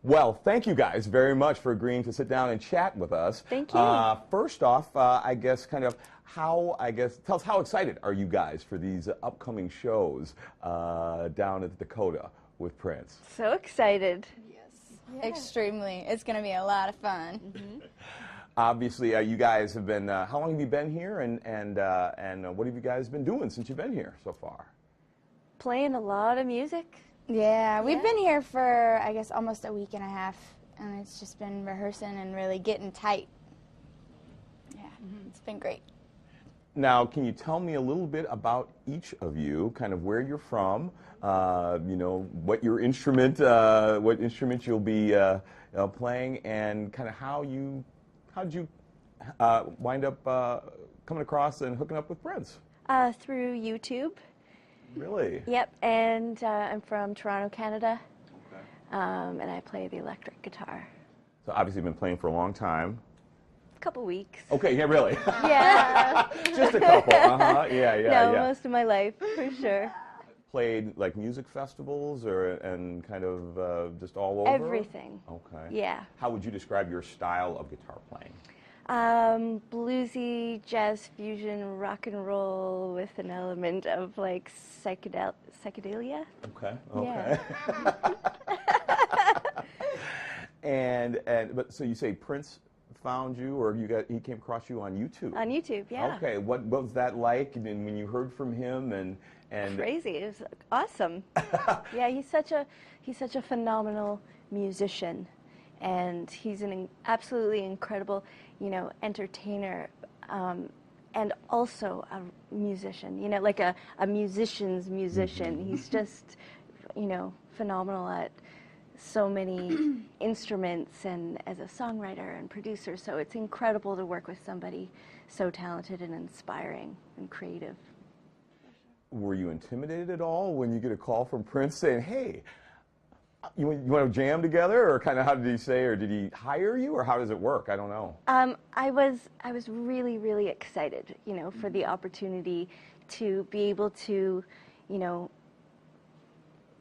Well, thank you guys very much for agreeing to sit down and chat with us. Thank you. First off, I guess tell us how excited are you guys for these upcoming shows down at the Dakota with Prince? So excited. Extremely. It's going to be a lot of fun. Obviously, you guys have been, how long have you been here and what have you guys been doing since you've been here so far? Playing a lot of music. Yeah, we've been here for, I guess, almost a week and a half, and it's just been rehearsing and really getting tight. Yeah, it's been great. Now, can you tell me a little bit about each of you, kind of where you're from, you know, what your instrument, what instrument you'll be playing, and kind of how did you wind up coming across and hooking up with Prince? Through YouTube. Really? Yep, and I'm from Toronto, Canada, and I play the electric guitar. So obviously you've been playing for a long time. A couple weeks. Okay, yeah, really? Yeah. Just a couple, yeah. Most of my life, for sure. Played like music festivals and kind of just all over? Everything. Okay. Yeah. How would you describe your style of guitar playing? Bluesy, jazz fusion, rock and roll with an element of like psychedelia. Okay. Yeah. But so you say Prince found you, or he came across you on YouTube? On YouTube, yeah. Okay. What was that like? And when you heard from him and crazy. It was awesome. Yeah, he's such a phenomenal musician, and he's an absolutely incredible, you know, entertainer, and also a musician. You know, like a musician's musician. He's just, you know, phenomenal at so many instruments and as a songwriter and producer. So it's incredible to work with somebody so talented and inspiring and creative. Were you intimidated at all when you get a call from Prince saying, hey, you want to jam together, or kind of how did he say, or did he hire you, or how does it work? I don't know. I was really, really excited, you know, for the opportunity to be able to, you know,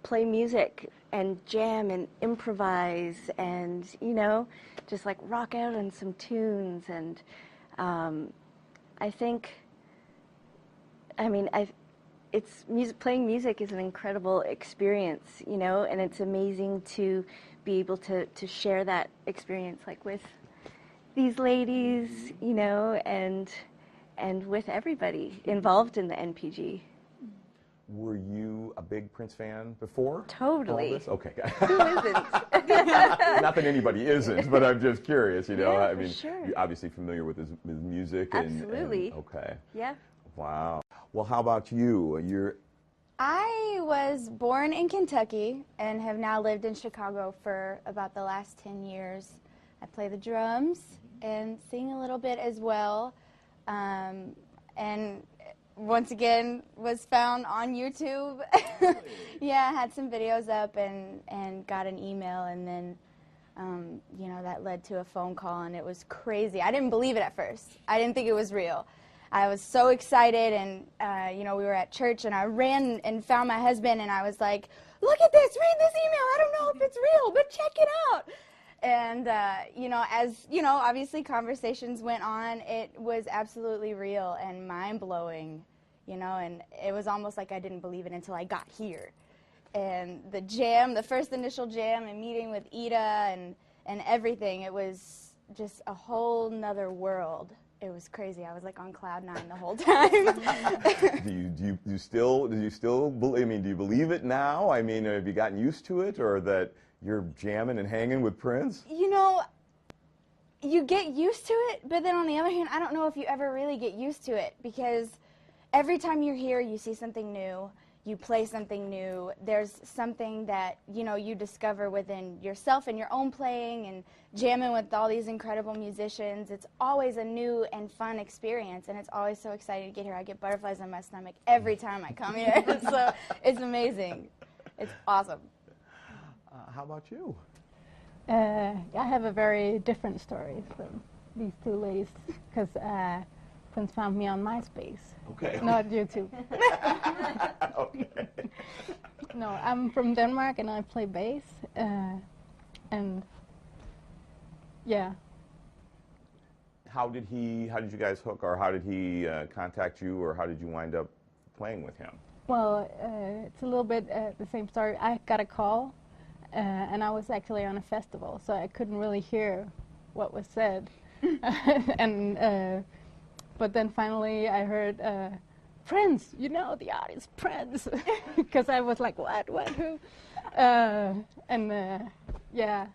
play music and jam and improvise and, you know, just like rock out on some tunes. And I think, I mean, playing music is an incredible experience, you know, and it's amazing to be able to share that experience like with these ladies, you know, and with everybody involved in the NPG. Were you a big Prince fan before? Totally. All this? Okay. Who isn't? Not that anybody isn't, but I'm just curious, you know. Yeah, I mean, sure. you're obviously familiar with his music. Absolutely. Okay. Yeah. Wow. Well, how about you? I was born in Kentucky and have now lived in Chicago for about the last 10 years. I play the drums and sing a little bit as well. And once again, was found on YouTube. Yeah, I had some videos up and got an email, and then, you know, that led to a phone call, and it was crazy. I didn't believe it at first. I didn't think it was real. I was so excited, and, you know, we were at church, and I ran and found my husband, and I was like, look at this, read this email. I don't know if it's real, but check it out. And, you know, as, you know, obviously conversations went on, it was absolutely real and mind-blowing, you know, and it was almost like I didn't believe it until I got here. And the jam, the first initial jam and meeting with Ida and everything, it was just a whole nother world. It was crazy. I was like on cloud 9 the whole time. do you still believe, I mean, do you believe it now? I mean, have you gotten used to it, or that you're jamming and hanging with Prince? You know, you get used to it, but then on the other hand, I don't know if you ever really get used to it, because every time you're here, you see something new, you play something new, there's something that, you know, you discover within yourself and your own playing and jamming with all these incredible musicians. It's always a new and fun experience, and it's always so exciting to get here. I get butterflies in my stomach every time I come here, so it's amazing. It's awesome. How about you? I have a very different story from these two ladies, because Prince found me on MySpace. Okay. Not YouTube. Okay. No, I'm from Denmark and I play bass. and yeah. How did you guys hook, or how did he contact you, or how did you wind up playing with him? Well, it's a little bit the same story. I got a call, and I was actually on a festival, so I couldn't really hear what was said. And but then finally I heard Prince, you know, the artist Prince, because I was like, what, who? And yeah.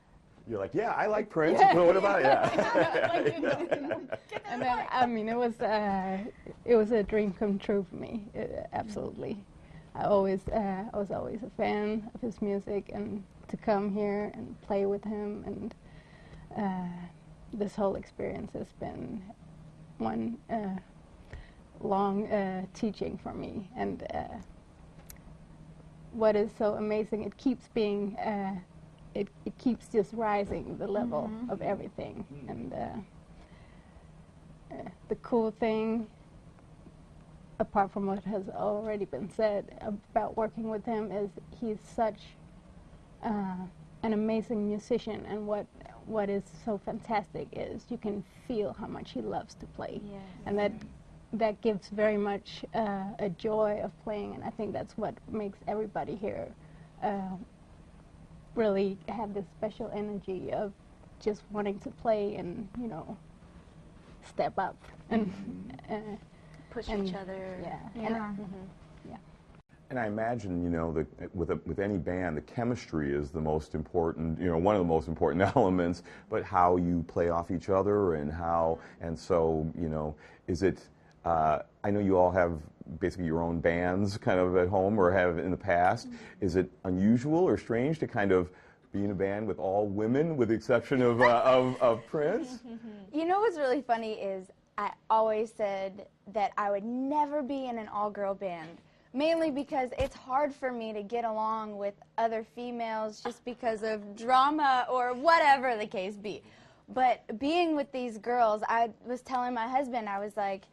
You're like, yeah, I like Prince. Well, what about it? And then, I mean, it was a dream come true for me. Absolutely, I was always a fan of his music, and to come here and play with him, and this whole experience has been one long teaching for me. And what is so amazing, it keeps being. It keeps just rising the level of everything. And the cool thing, apart from what has already been said about working with him, is he's such an amazing musician. And what is so fantastic is you can feel how much he loves to play. Yes. And that gives very much a joy of playing. And I think that's what makes everybody here really have this special energy of just wanting to play and, you know, step up and Push and each other. Yeah. Yeah. And I imagine, you know, that with any band, the chemistry is the most important, you know, one of the most important elements, but how you play off each other and so, you know, is it, I know you all have basically your own bands kind of at home or have in the past. Is it unusual or strange to kind of be in a band with all women, with the exception of Prince? You know what's really funny is I always said that I would never be in an all-girl band, mainly because it's hard for me to get along with other females just because of drama or whatever the case be. But being with these girls, I was telling my husband, I was like,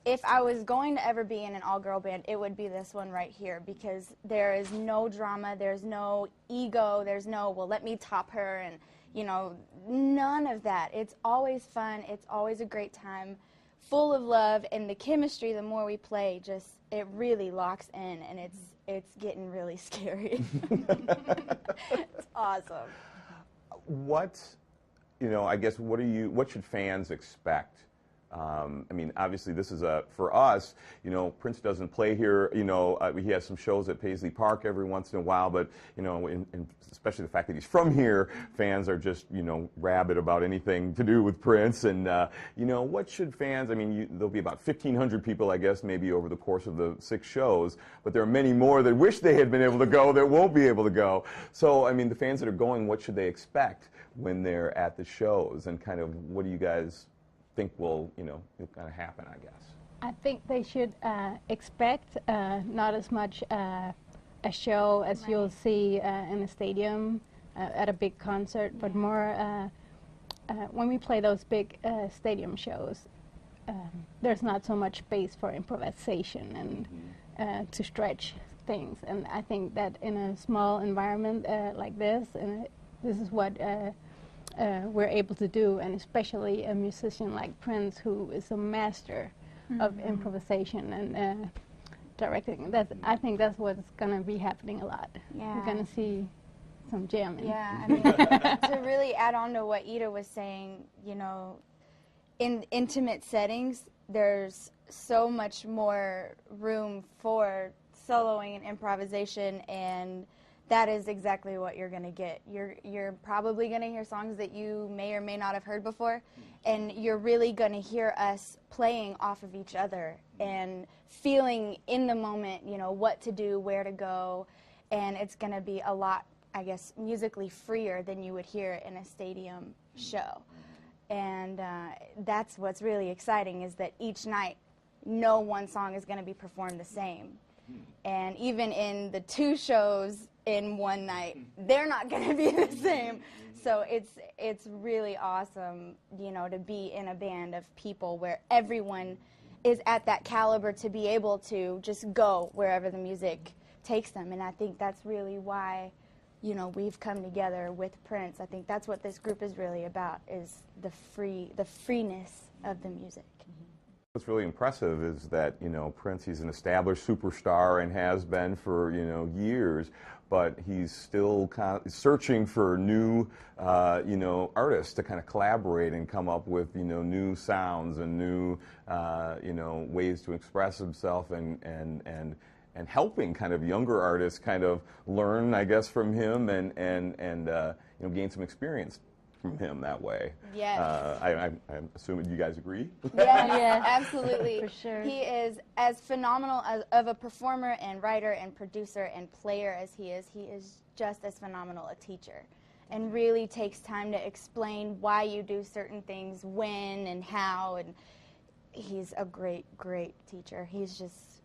if I was going to ever be in an all-girl band, it would be this one right here, because there is no drama, there's no ego, there's no, well, let me top her, and, you know, none of that. It's always fun, it's always a great time, full of love, and the chemistry, the more we play, just, it really locks in, and it's getting really scary. It's awesome. What, you know, I guess, what should fans expect? I mean, obviously, this is for us, you know, Prince doesn't play here, you know, he has some shows at Paisley Park every once in a while, but, you know, and especially the fact that he's from here, fans are just, you know, rabid about anything to do with Prince. And, you know, what should fans, I mean, there'll be about 1,500 people, I guess, maybe over the course of the 6 shows, but there are many more that wish they had been able to go that won't be able to go. So, I mean, the fans that are going, what should they expect when they're at the shows, and kind of what do you guys think will, you know, kind of happen, I guess? I think they should expect not as much a show as you'll see in a stadium at a big concert, but more when we play those big stadium shows, there's not so much space for improvisation and to stretch things. And I think that in a small environment like this, and this is what we're able to do, and especially a musician like Prince, who is a master of improvisation and directing. I think that's what's going to be happening a lot. Yeah. We're going to see some jamming. Yeah, I mean, to really add on to what Ida was saying, you know, in intimate settings, there's so much more room for soloing and improvisation, and that is exactly what you're going to get. You're probably going to hear songs that you may or may not have heard before, and you're really going to hear us playing off of each other and feeling in the moment, you know, what to do, where to go, and it's going to be a lot, I guess, musically freer than you would hear in a stadium show. And that's what's really exciting, is that each night, no one song is going to be performed the same. And even in the 2 shows in one night, they're not going to be the same. So it's really awesome, you know, to be in a band of people where everyone is at that caliber to be able to just go wherever the music takes them. And I think that's really why you know, we've come together with Prince. I think that's what this group is really about, is the freeness of the music. What's really impressive is that, you know, Prince, he's an established superstar and has been for, you know, years, but he's still kind of searching for new, you know, artists to kind of collaborate and come up with, you know, new sounds and new, you know, ways to express himself, and helping kind of younger artists kind of learn, I guess, from him, and you know, gain some experience from him that way. Yes. I'm assuming you guys agree? Yes, Yeah. absolutely. For sure. He is as phenomenal of a performer and writer and producer and player as he is just as phenomenal a teacher, and really takes time to explain why you do certain things, when and how, and he's a great, great teacher. He's just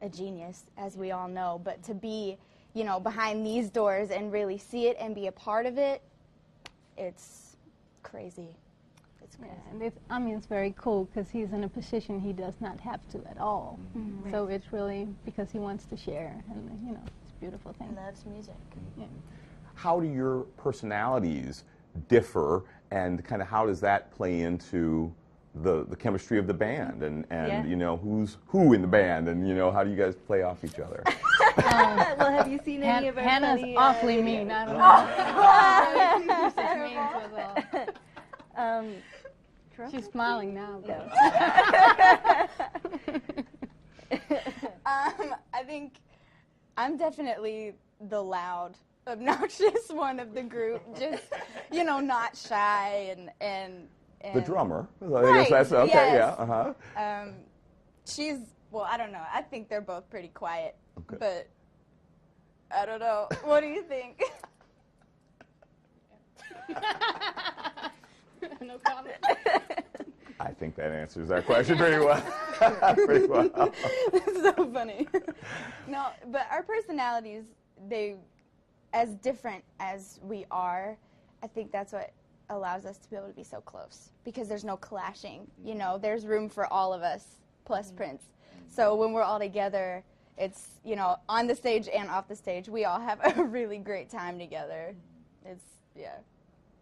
a genius, as we all know, but to be, you know, behind these doors and really see it and be a part of it, it's crazy. It's crazy. Yeah, and I mean, it's very cool because he's in a position he does not have to at all. Mm-hmm. So it's really because he wants to share, and you know, it's a beautiful thing. He loves music. Yeah. How do your personalities differ, and kind of how does that play into the chemistry of the band, and Yeah. you know, who's who in the band, and you know, how do you guys play off each other? Well, have you seen any of our Hannah's funny, awfully videos? mean. I don't know. She's smiling now. But I think I'm definitely the loud, obnoxious one of the group. Just, you know, not shy and The drummer. I guess Right, that's okay. yes. Yeah. she's, well, I don't know. I think they're both pretty quiet, Okay. but I don't know. What do you think? no comment. I think that answers that question pretty well. Pretty well. That's so funny. No, but our personalities, they, as different as we are, I think that's what allows us to be able to be so close, because there's no clashing. You know, there's room for all of us plus Prince. So when we're all together, it's, you know, on the stage and off the stage, we all have a really great time together. It's, yeah.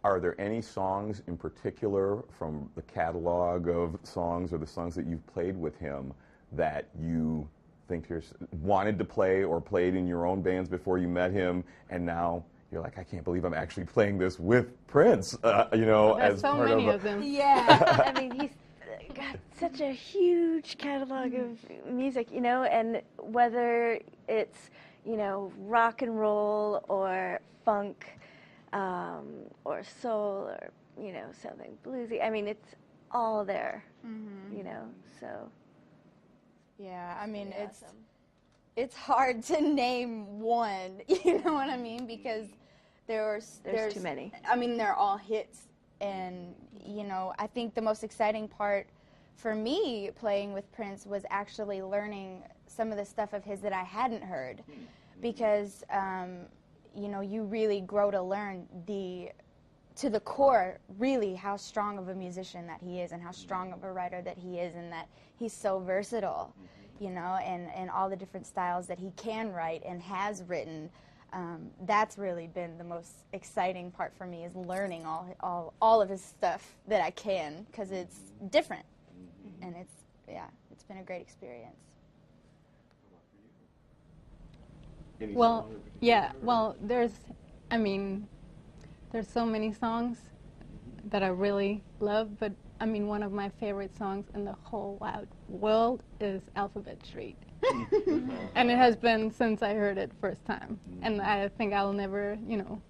Are there any songs in particular from the catalog of songs or the songs that you've played with him that you think you wanted to play or played in your own bands before you met him, and now you're like, I can't believe I'm actually playing this with Prince, you know, There's as so part many of of them. Yeah. I mean, he's got such a huge catalog of music, you know, and whether it's, you know, rock and roll or funk, or soul, or, you know, something bluesy. I mean, it's all there, you know, so. Yeah, I mean, Pretty it's awesome. it's hard to name one, you know what I mean? Because there's too many. I mean, they're all hits, and you know, I think the most exciting part for me playing with Prince was actually learning some of the stuff of his that I hadn't heard, because you know, you really grow to learn to the core, really, how strong of a musician that he is, and how strong of a writer that he is, and that he's so versatile, you know, and all the different styles that he can write and has written. That's really been the most exciting part for me, is learning all of his stuff that I can, because it's different, and it's been a great experience. Well, yeah. Well, there's so many songs that I really love, but I mean, one of my favorite songs in the whole wide world is Alphabet Street. And it has been since I heard it first time. And I think I'll never, you know,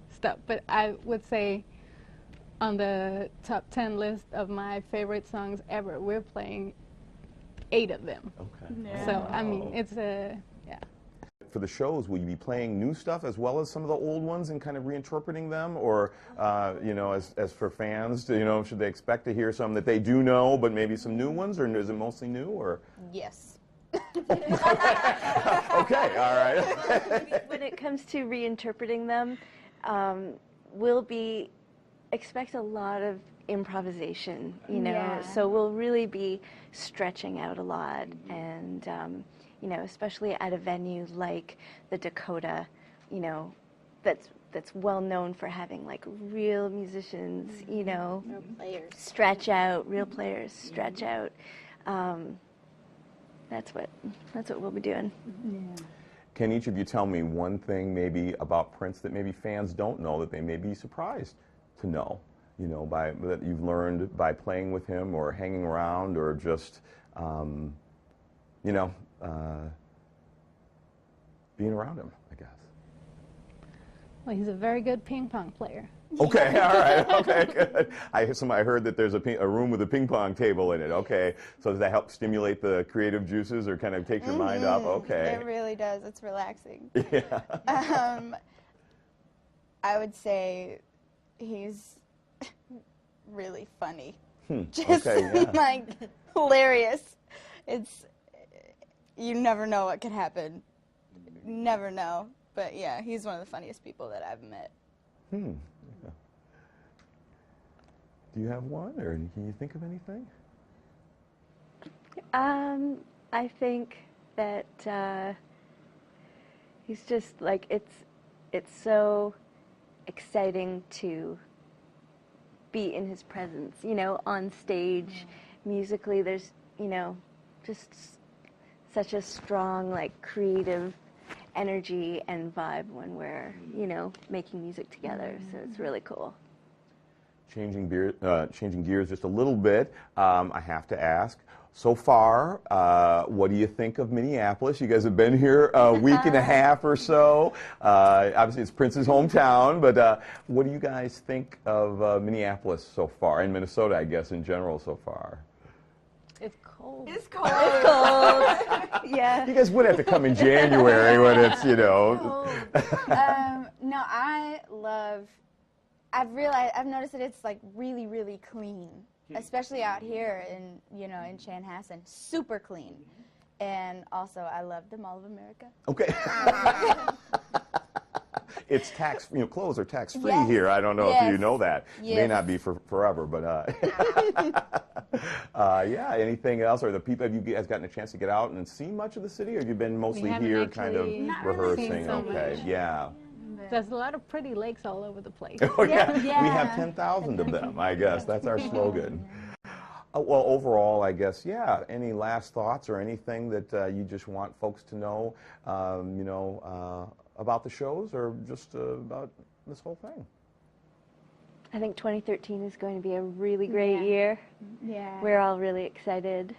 stop. But I would say on the top 10 list of my favorite songs ever, we're playing 8 of them. Okay. So, I mean, it's a, yeah. For the shows, will you be playing new stuff as well as some of the old ones and kind of reinterpreting them, or you know, as for fans, you know, should they expect to hear some that they do know, but maybe some new ones, or is it mostly new, or? Yes. Okay, all right. When it comes to reinterpreting them, we'll expect a lot of improvisation, you know, Yeah. so we'll really be stretching out a lot, and you know, especially at a venue like the Dakota, you know, that's well known for having like real musicians, you know, Real players. stretch out, real players stretch out. That's what we'll be doing. Can each of you tell me one thing maybe about Prince that maybe fans don't know that they may be surprised to know, you know, that you've learned by playing with him or hanging around or just, you know, being around him, I guess. Well, he's a very good ping pong player. Okay, all right, okay, good. I heard that there's a room with a ping pong table in it. Okay, so does that help stimulate the creative juices or kind of take your mind off? Okay. It really does. It's relaxing. Yeah. I would say he's really funny. Just okay, yeah. like hilarious. You never know what could happen. Never know. But yeah, he's one of the funniest people that I've met. Yeah. Do you have one, or can you think of anything? I think that he's just like it's so exciting to be in his presence, you know, on stage, musically. There's, you know, just such a strong like creative energy and vibe when we're, you know, making music together. So it's really cool. Changing gears just a little bit, I have to ask, so far, what do you think of Minneapolis? You guys have been here a week and a half or so. Obviously, it's Prince's hometown, but what do you guys think of Minneapolis so far, and Minnesota, I guess, in general so far? It's cold. It's cold. It's cold. Yeah. You guys would have to come in January when it's, you know. No, I've noticed that it's like really, really clean, especially out here in, you know, in Chanhassen, super clean. And also, I love the Mall of America. Okay. It's clothes are tax-free Yes. here. I don't know if you know that. Yes. May not be for forever, but yeah. Anything else? Or have you guys gotten a chance to get out and see much of the city, or have you been mostly haven't here, kind of actually Not really rehearsing? seen so Okay, much. yeah. There's a lot of pretty lakes all over the place. Oh yeah. Yeah. We have 10,000 of them. I guess that's our slogan. Well, overall, I guess, yeah. Any last thoughts or anything that you just want folks to know, you know, about the shows, or just about this whole thing? I think 2013 is going to be a really great year. Yeah. We're all really excited.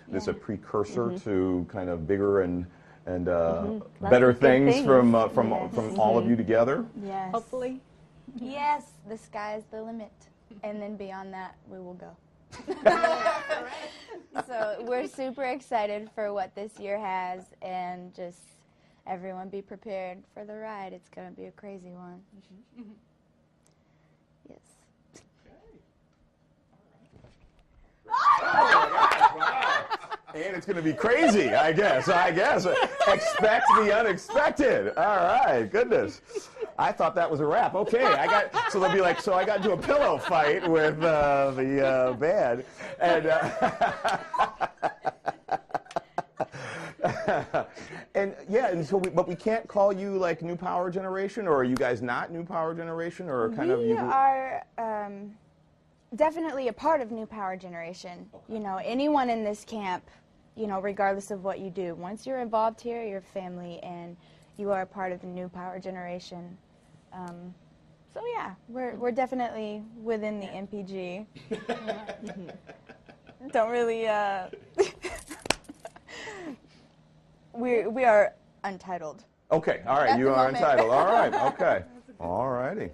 This is a precursor to kind of bigger and Lots better of good things from Yes. from all of you together. Yes. Hopefully. Yes, the sky's the limit. And then beyond that, we will go. So we're super excited for what this year has, and just everyone be prepared for the ride. It's going to be a crazy one. Yes. And it's going to be crazy, I guess. Expect the unexpected. All right, goodness. I thought that was a wrap. Okay, so they'll be like, so I got into a pillow fight with the band, and and yeah, and so but we can't call you like New Power Generation, or are you guys not New Power Generation, or kind of We you? are definitely a part of New Power Generation. You know, anyone in this camp, you know, regardless of what you do, once you're involved here, you're family, and you are a part of the New Power Generation. So yeah, we're definitely within the MPG. Don't really. We are untitled. Okay, all right, At you the are moment. entitled. All right, okay, all righty.